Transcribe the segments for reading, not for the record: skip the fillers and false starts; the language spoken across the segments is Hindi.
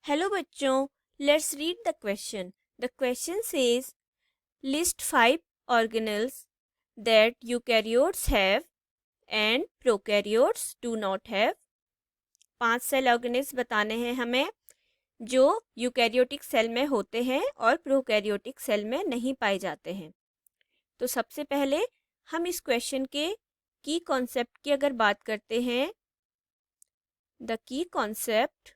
हेलो बच्चों, let's read the question. The question says list 5 organelles that eukaryotes have and prokaryotes do not have. 5 cell organelles बताने हैं हमें जो यूकैरियोटिक सेल में होते हैं और प्रोकैरियोटिक सेल में नहीं पाए जाते हैं. तो सबसे पहले हम इस क्वेश्चन के की कॉन्सेप्ट की अगर बात करते हैं. The key concept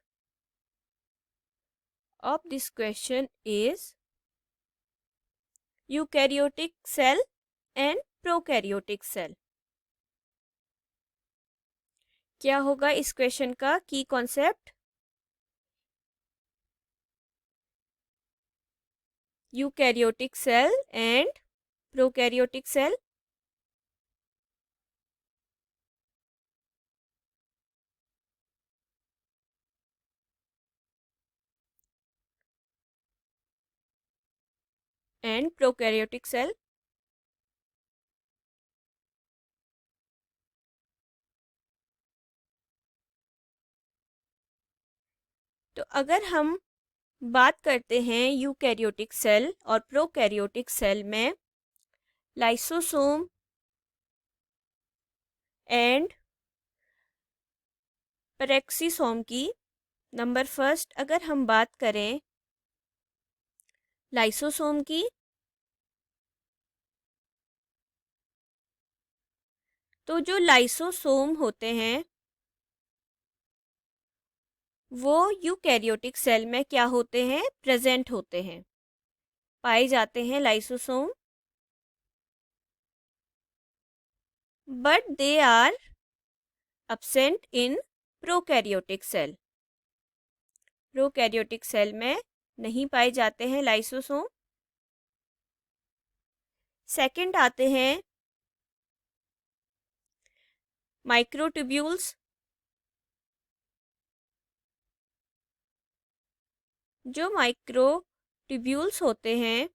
of this question is eukaryotic cell and prokaryotic cell. क्या होगा इस क्वेश्चन का की concept? Eukaryotic cell and prokaryotic cell. And prokaryotic cell. तो अगर हम बात करते हैं यूकैरियोटिक सेल और प्रोकैरियोटिक सेल में लाइसोसोम एंड पेरेक्सीसोम की. नंबर फर्स्ट अगर हम बात करें लाइसोसोम की, तो जो लाइसोसोम होते हैं वो यूकैरियोटिक सेल में क्या होते हैं? प्रेजेंट होते हैं, पाए जाते हैं lysosome. But they are absent in prokaryotic cell. Prokaryotic cell में नहीं पाए जाते हैं लाइसोसोम. सेकंड आते हैं माइक्रोट्यूब्यूल्स. जो माइक्रोट्यूब्यूल्स होते हैं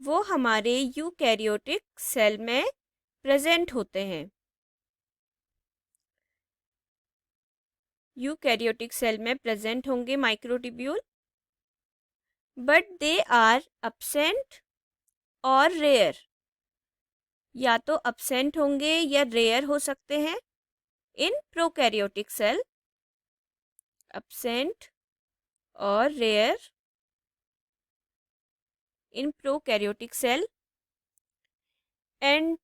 वो हमारे यूकैरियोटिक सेल में प्रेजेंट होते हैं. यूकैरियोटिक सेल में प्रेजेंट होंगे microtubule, but they are absent और रेयर. या तो absent होंगे या रेयर हो सकते हैं इन प्रोकैरियोटिक सेल. absent और rare in prokaryotic cell. And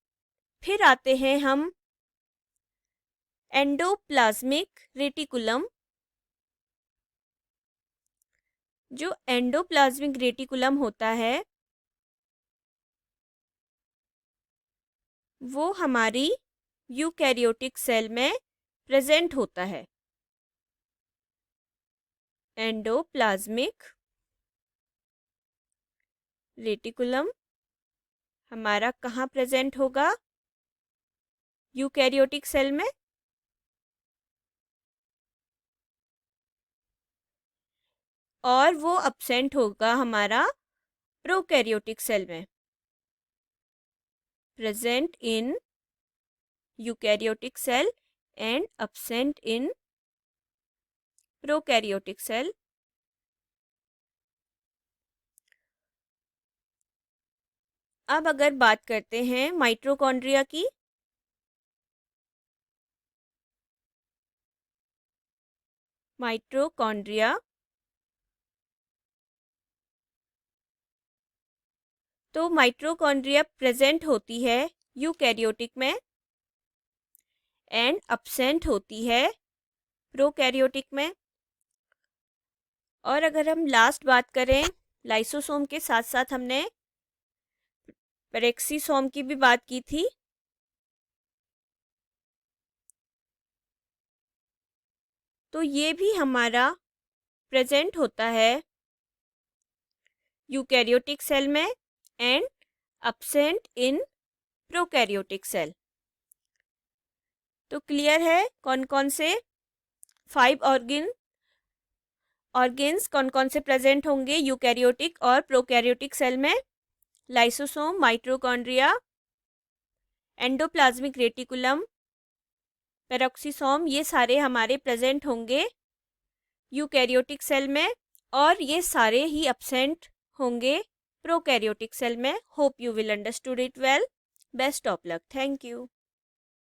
फिर आते हैं हम एंडोप्लाज्मिक रेटिकुलम. जो एंडोप्लाज्मिक रेटिकुलम होता है वो हमारी यूकैरियोटिक सेल में प्रेजेंट होता है. एंडोप्लाज्मिक रेटिकुलम हमारा कहाँ प्रेजेंट होगा? यूकैरियोटिक सेल में. और वो absent होगा हमारा प्रोकैरियोटिक सेल में. Present in eukaryotic cell and absent in prokaryotic cell. अब अगर बात करते हैं माइटोकॉन्ड्रिया की. माइटोकॉन्ड्रिया तो माइटोकॉन्ड्रिया प्रेजेंट होती है यूकैरियोटिक में एंड absent होती है प्रोकैरियोटिक में. और अगर हम लास्ट बात करें लाइसोसोम के साथ साथ हमने पेरेक्सीसोम की भी बात की थी. तो ये भी हमारा प्रेजेंट होता है यूकैरियोटिक सेल में and absent in prokaryotic cell. तो क्लियर है कौन कौन से 5 ऑर्गेन्स कौन कौन से प्रेजेंट होंगे यूकैरियोटिक और प्रोकैरियोटिक सेल में. Lysosome, mitochondria, endoplasmic reticulum, peroxisome, ये सारे हमारे प्रेजेंट होंगे यूकैरियोटिक सेल में और ये सारे ही एब्सेंट होंगे प्रोकैरियोटिक सेल में. Hope you will understood it well. Best of luck. Thank you.